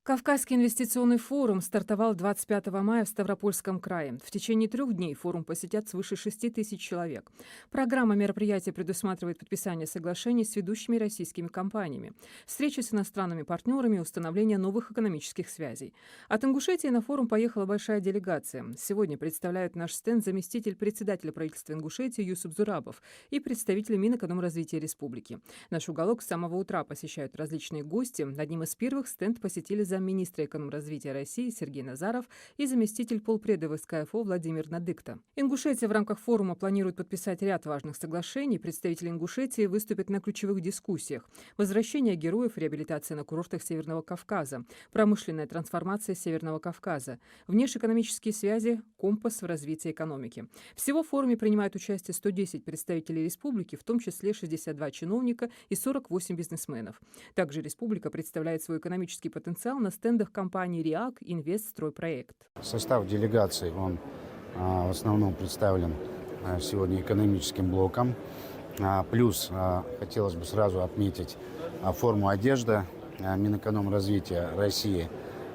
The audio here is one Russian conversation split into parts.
Кавказский инвестиционный форум стартовал 25 мая в Ставропольском крае. В течение 3 дней форум посетят свыше 6 000 человек. Программа мероприятия предусматривает подписание соглашений с ведущими российскими компаниями, встречи с иностранными партнерами и установление новых экономических связей. От Ингушетии на форум поехала большая делегация. Сегодня представляют наш стенд заместитель председателя правительства Ингушетии Юсуп Зурабов и представители Минэкономразвития республики. Наш уголок с самого утра посещают различные гости. Одним из первых стенд посетили замминистра экономразвития России Сергей Назаров и заместитель полпреда ВСКФО Владимир Надыкта. Ингушетия в рамках форума планирует подписать ряд важных соглашений. Представители Ингушетии выступят на ключевых дискуссиях: возвращение героев, реабилитация на курортах Северного Кавказа, промышленная трансформация Северного Кавказа, внешэкономические связи, компас в развитии экономики. Всего в форуме принимают участие 110 представителей республики, в том числе 62 чиновника и 48 бизнесменов. Также республика представляет свой экономический потенциал на стендах компаний «РИАК», «Инвест», «Стройпроект». Состав делегации, он в основном представлен сегодня экономическим блоком. Плюс хотелось бы сразу отметить форму одежды. Минэкономразвития России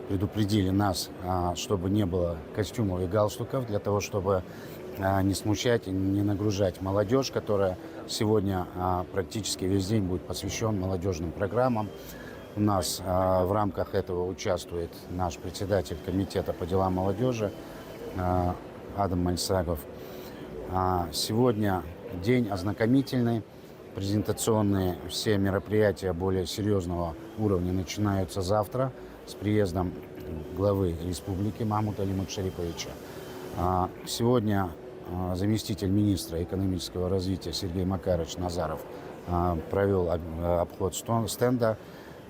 предупредили нас, чтобы не было костюмов и галстуков, для того, чтобы не смущать и не нагружать молодежь, которая сегодня практически весь день будет посвящен молодежным программам. У нас в рамках этого участвует наш председатель комитета по делам молодежи Адам Мальсагов. Сегодня день ознакомительный, презентационные. Все мероприятия более серьезного уровня начинаются завтра с приездом главы республики Махмута Алимата Шариповича. Сегодня заместитель министра экономического развития Сергей Макарович Назаров провел обход стенда.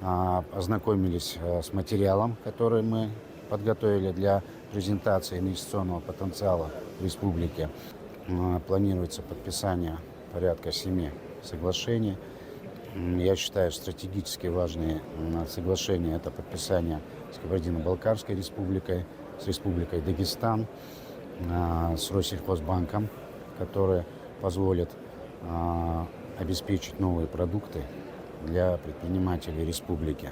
Ознакомились с материалом, который мы подготовили для презентации инвестиционного потенциала республики. Планируется подписание порядка 7 соглашений. Я считаю, стратегически важные соглашения – это подписание с Кабардино-Балкарской республикой, с Республикой Дагестан, с Россельхозбанком, которые позволят обеспечить новые продукты для предпринимателей республики.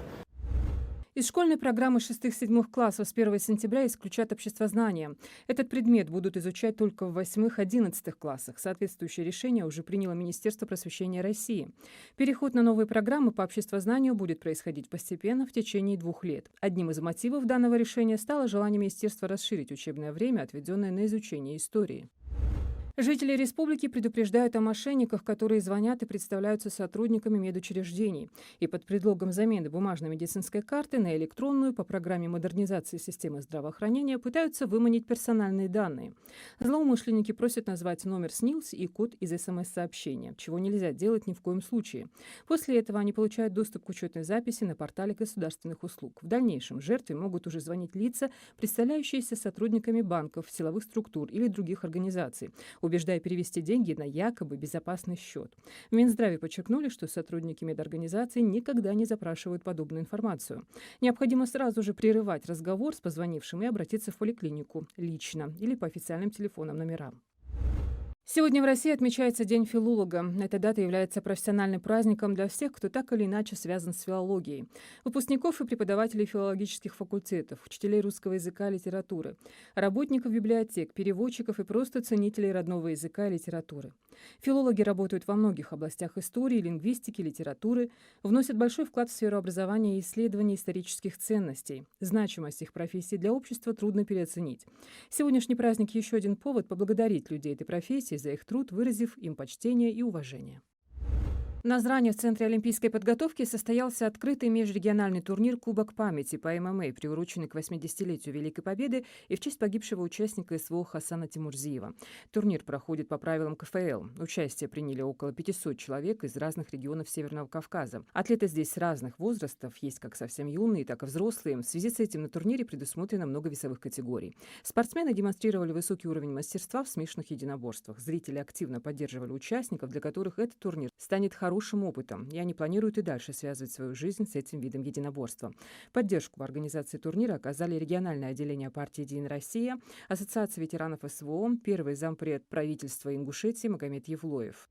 Из школьной программы 6-7 классов с 1 сентября исключат обществознание. Этот предмет будут изучать только в 8-11 классах. Соответствующее решение уже приняло Министерство просвещения России. Переход на новые программы по обществознанию будет происходить постепенно в течение 2 лет. Одним из мотивов данного решения стало желание министерства расширить учебное время, отведенное на изучение истории. Жители республики предупреждают о мошенниках, которые звонят и представляются сотрудниками медучреждений. И под предлогом замены бумажной медицинской карты на электронную по программе модернизации системы здравоохранения пытаются выманить персональные данные. Злоумышленники просят назвать номер СНИЛС и код из СМС-сообщения, чего нельзя делать ни в коем случае. После этого они получают доступ к учетной записи на портале государственных услуг. В дальнейшем жертве могут уже звонить лица, представляющиеся сотрудниками банков, силовых структур или других организаций, убеждая перевести деньги на якобы безопасный счет. В Минздраве подчеркнули, что сотрудники медорганизаций никогда не запрашивают подобную информацию. Необходимо сразу же прерывать разговор с позвонившим и обратиться в поликлинику лично или по официальным телефонным номерам. Сегодня в России отмечается День филолога. Эта дата является профессиональным праздником для всех, кто так или иначе связан с филологией. Выпускников и преподавателей филологических факультетов, учителей русского языка и литературы, работников библиотек, переводчиков и просто ценителей родного языка и литературы. Филологи работают во многих областях истории, лингвистики, литературы, вносят большой вклад в сферу образования и исследования исторических ценностей. Значимость их профессии для общества трудно переоценить. Сегодняшний праздник – еще один повод поблагодарить людей этой профессии за их труд, выразив им почтение и уважение. На Назрани в Центре олимпийской подготовки состоялся открытый межрегиональный турнир «Кубок памяти» по ММА, приуроченный к 80-летию Великой Победы и в честь погибшего участника СВО Хасана Тимурзиева. Турнир проходит по правилам КФЛ. Участие приняли около 500 человек из разных регионов Северного Кавказа. Атлеты здесь разных возрастов, есть как совсем юные, так и взрослые. В связи с этим на турнире предусмотрено много весовых категорий. Спортсмены демонстрировали высокий уровень мастерства в смешанных единоборствах. Зрители активно поддерживали участников, для которых этот турнир станет хорошим опытом, и они планируют и дальше связывать свою жизнь с этим видом единоборства. Поддержку в организации турнира оказали региональное отделение партии «Единая Россия», Ассоциация ветеранов СВО, первый зампред правительства Ингушетии Магомед Евлоев.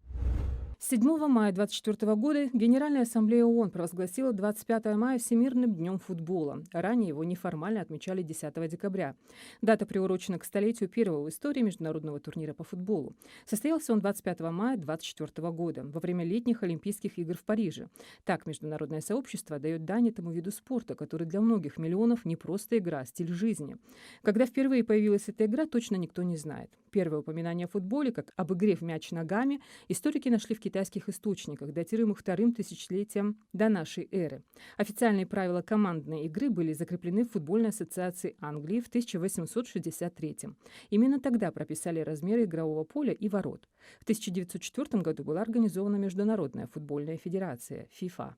7 мая 2024 года Генеральная ассамблея ООН провозгласила 25 мая Всемирным днем футбола. Ранее его неформально отмечали 10 декабря. Дата приурочена к столетию первого в истории международного турнира по футболу. Состоялся он 25 мая 2024 года, во время летних Олимпийских игр в Париже. Так международное сообщество дает дань этому виду спорта, который для многих миллионов не просто игра, а стиль жизни. Когда впервые появилась эта игра, точно никто не знает. Первое упоминание о футболе, как об игре в мяч ногами, историки нашли в китайских источниках, датируемых вторым тысячелетием до нашей эры. Официальные правила командной игры были закреплены в Футбольной ассоциации Англии в 1863. Именно тогда прописали размеры игрового поля и ворот. В 1904 году была организована Международная футбольная федерация – ФИФА.